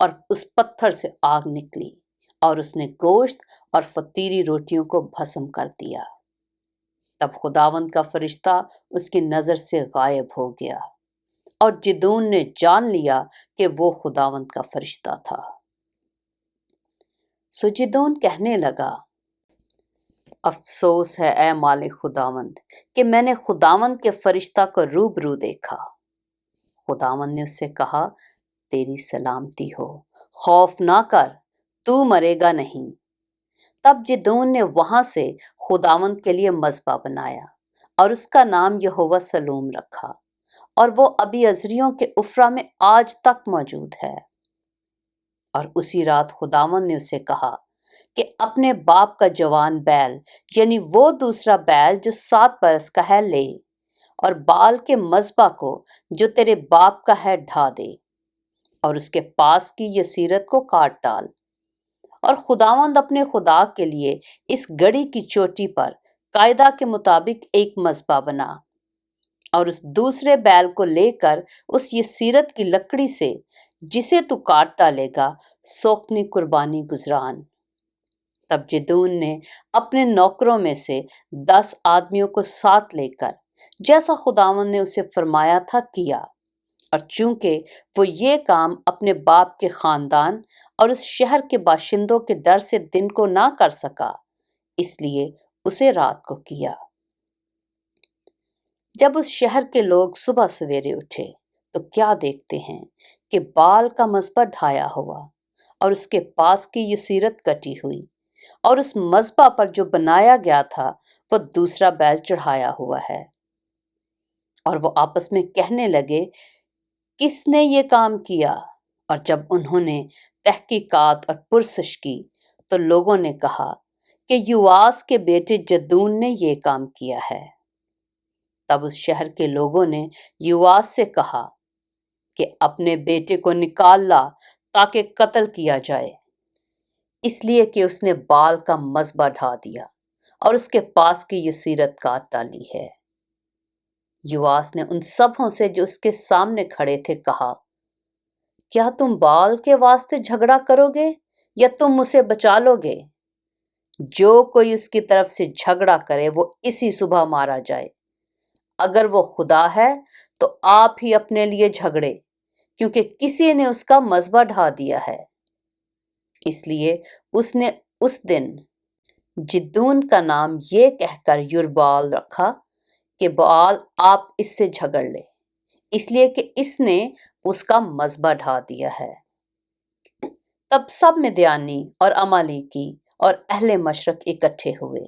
اور اس پتھر سے آگ نکلی اور اس نے گوشت اور فطیری روٹیوں کو بھسم کر دیا۔ تب خداوند کا فرشتہ اس کی نظر سے غائب ہو گیا اور جدون نے جان لیا کہ وہ خداوند کا فرشتہ تھا۔ سو جدون کہنے لگا، افسوس ہے اے مالک خداوند کہ میں نے خداوند کے فرشتہ کو روبرو دیکھا۔ خداوند نے اس سے کہا، تیری سلامتی ہو، خوف نہ کر، تو مرے گا نہیں۔ تب جدون نے وہاں سے خداوند کے لیے مذبح بنایا اور اس کا نام یہوہ سلوم رکھا، اور وہ ابی عزریوں کے عفرا میں آج تک موجود ہے۔ اور اسی رات خداوند نے اسے کہا کہ اپنے باپ کا جوان بیل، یعنی وہ دوسرا بیل جو 7 برس کا ہے، لے اور بال کے مذبح کو جو تیرے باپ کا ہے ڈھا دے، اور اس کے پاس کی یسیرت کو کاٹ ڈال، اور خداوند اپنے خدا کے لیے اس گڑھی کی چوٹی پر قاعدہ کے مطابق ایک مذبح بنا، اور اس دوسرے بیل کو لے کر اس یسیرت کی لکڑی سے جسے تو کاٹ ڈالے گا سوختنی قربانی گزران۔ تب جدون نے اپنے نوکروں میں سے 10 آدمیوں کو ساتھ لے کر جیسا خداوند نے اسے فرمایا تھا کیا، اور چونکہ وہ یہ کام اپنے باپ کے خاندان اور اس شہر کے باشندوں کے ڈر سے دن کو نہ کر سکا، اس لیے اسے رات کو کیا۔ جب اس شہر کے لوگ صبح سویرے اٹھے تو کیا دیکھتے ہیں کہ بال کا مذبح ڈھایا ہوا اور اس کے پاس کی یسیرت کٹی ہوئی، اور اس مذبح پر جو بنایا گیا تھا وہ دوسرا بیل چڑھایا ہوا ہے۔ اور وہ آپس میں کہنے لگے، کس نے یہ کام کیا؟ اور جب انہوں نے تحقیقات اور پرسش کی تو لوگوں نے کہا کہ یواس کے بیٹے جدون نے یہ کام کیا ہے۔ تب اس شہر کے لوگوں نے یواس سے کہا کہ اپنے بیٹے کو نکال لا تاکہ قتل کیا جائے، اس لیے کہ اس نے بال کا مذبح ڈھا دیا اور اس کے پاس کی یسیرت کاٹ ڈالی ہے۔ یواس نے ان سبوں سے جو اس کے سامنے کھڑے تھے کہا، کیا تم بال کے واسطے جھگڑا کرو گے یا تم اسے بچا لو گے؟ جو کوئی اس کی طرف سے جھگڑا کرے وہ اسی صبح مارا جائے۔ اگر وہ خدا ہے تو آپ ہی اپنے لیے جھگڑے، کیونکہ کسی نے اس کا مذبح ڈھا دیا ہے۔ اس لیے اس نے اس دن جدون کا نام یہ کہہ کر یربال رکھا کہ بال آپ اس سے جھگڑ لے، اس لیے کہ اس نے اس کا مذبح ڈھا دیا ہے۔ تب سب مدیانی اور امالیکی اور اہل مشرق اکٹھے ہوئے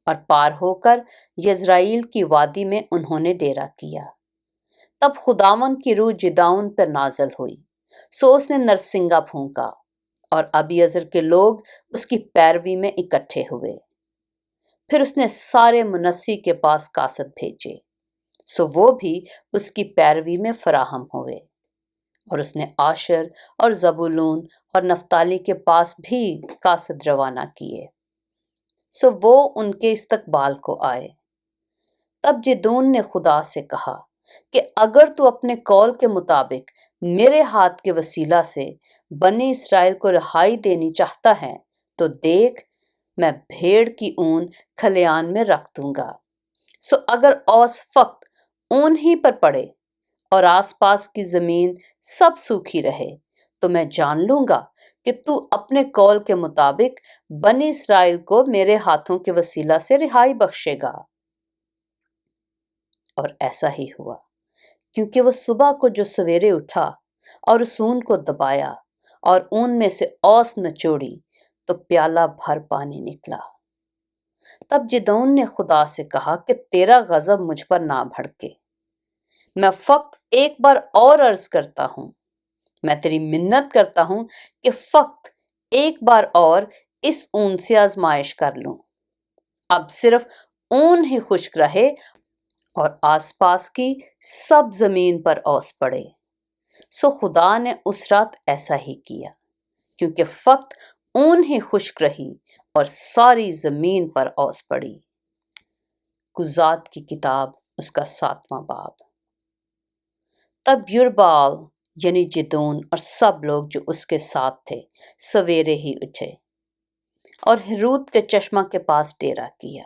اور پار ہو کر یزرائیل کی وادی میں انہوں نے ڈیرا کیا۔ تب خداوند کی روح جدعون پر نازل ہوئی، سو اس نے نرسنگا پھونکا اور ابیعزر کے لوگ اس کی پیروی میں اکٹھے ہوئے۔ پھر اس نے سارے منسی کے پاس قاصد بھیجے، سو وہ بھی اس کی پیروی میں فراہم ہوئے، اور اس نے آشر اور زبولون اور نفتالی کے پاس بھی قاصد روانہ کیے، سو وہ ان کے استقبال کو آئے۔ تب جدون نے خدا سے کہا کہ اگر تو اپنے قول کے مطابق میرے ہاتھ کے وسیلہ سے بنی اسرائیل کو رہائی دینی چاہتا ہے تو دیکھ، میں بھیڑ کی اون کھلیان میں رکھ دوں گا، سو اگر اوس فقط اون ہی پر پڑے اور آس پاس کی زمین سب سوکھی رہے تو میں جان لوں گا کہ تو اپنے قول کے مطابق بنی اسرائیل کو میرے ہاتھوں کے وسیلہ سے رہائی بخشے گا۔ اور ایسا ہی ہوا، کیونکہ وہ صبح کو جو سویرے اٹھا اور اس اون کو دبایا اور اون میں سے اوس نچوڑی تو پیالہ بھر پانی نکلا۔ تب جدعون نے خدا سے کہا کہ تیرا غضب مجھ پر نہ بھڑکے، میں فقط ایک بار اور عرض کرتا ہوں، میں تیری منت کرتا ہوں کہ فقط ایک بار اور اس اون سے آزمائش کر لوں، اب صرف اون ہی خشک رہے اور آس پاس کی سب زمین پر اوس پڑے۔ سو خدا نے اس رات ایسا ہی کیا، کیونکہ فقط اون ہی خشک رہی اور ساری زمین پر اوس پڑی۔ قضات کی کتاب اس کا 7واں باب۔ تب یربال یعنی جدون اور سب لوگ جو اس کے ساتھ تھے سویرے ہی اٹھے اور ہیرود کے چشمہ کے پاس ڈیرا کیا،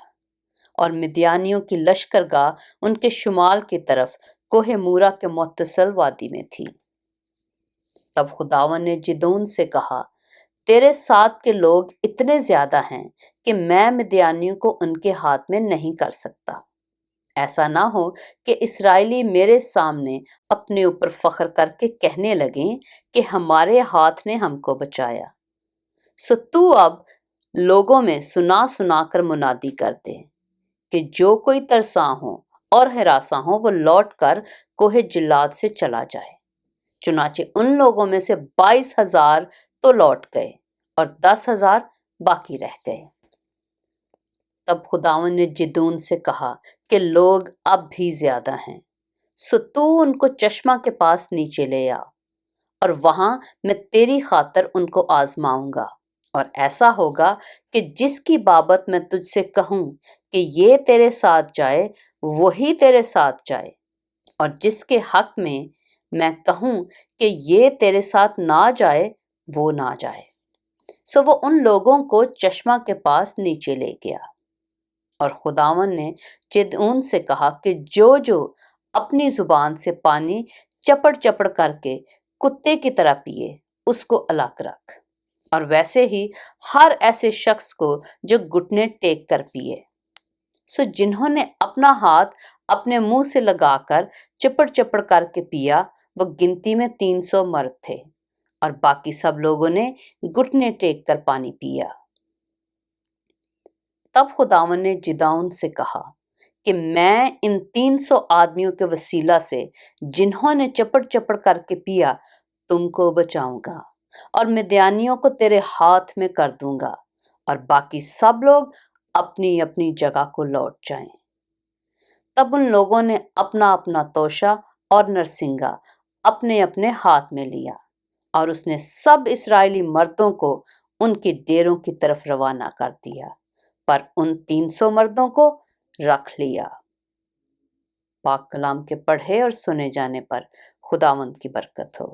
اور مدیانیوں کی لشکرگاہ ان کے شمال کی طرف کوہ مورا کے متصل وادی میں تھی۔ تب خداوند نے جدون سے کہا، تیرے ساتھ کے لوگ اتنے زیادہ ہیں کہ میں مدیانیوں کو ان کے ہاتھ میں نہیں کر سکتا۔ ایسا نہ ہو کہ اسرائیلی میرے سامنے اپنے اوپر فخر کر کے کہنے لگیں کہ ہمارے ہاتھ نے ہم کو بچایا۔ سو تو اب لوگوں میں سنا سنا کر منادی کر دے کہ جو کوئی ترساں ہو اور ہراساں ہو وہ لوٹ کر کوہ جلاد سے چلا جائے۔ چنانچہ ان لوگوں میں سے 22,000 تو لوٹ گئے اور 10,000 باقی رہ گئے۔ تب خداوند نے جدون سے کہا کہ لوگ اب بھی زیادہ ہیں، سو تو ان کو چشمہ کے پاس نیچے لے آ، اور وہاں میں تیری خاطر ان کو آزماؤں گا، اور ایسا ہوگا کہ جس کی بابت میں تجھ سے کہوں کہ یہ تیرے ساتھ جائے وہی تیرے ساتھ جائے، اور جس کے حق میں میں کہوں کہ یہ تیرے ساتھ نہ جائے وہ نہ جائے۔ سو وہ ان لوگوں کو چشمہ کے پاس نیچے لے گیا۔ اور خداوند نے جدعون سے کہا کہ جو اپنی زبان سے پانی چپڑ چپڑ کر کے کتے کی طرح پیے اس کو الگ رکھ، اور ویسے ہی ہر ایسے شخص کو جو گھٹنے ٹیک کر پیے۔ سو جنہوں نے اپنا ہاتھ اپنے منہ سے لگا کر چپڑ چپڑ کر کے پیا وہ گنتی میں 300 مرد تھے، اور باقی سب لوگوں نے گھٹنے ٹیک کر پانی پیا۔ تب خداوند نے جدعون سے کہا کہ میں ان 300 آدمیوں کے وسیلہ سے جنہوں نے چپڑ چپڑ کر کے پیا تم کو بچاؤں گا، اور مدیانیوں کو تیرے ہاتھ میں کر دوں گا، اور باقی سب لوگ اپنی اپنی جگہ کو لوٹ جائیں۔ تب ان لوگوں نے اپنا اپنا توشہ اور نرسنگا اپنے اپنے ہاتھ میں لیا، اور اس نے سب اسرائیلی مردوں کو ان کے ڈیروں کی طرف روانہ کر دیا، پر ان 300 مردوں کو رکھ لیا۔ پاک کلام کے پڑھے اور سنے جانے پر خداوند کی برکت ہو۔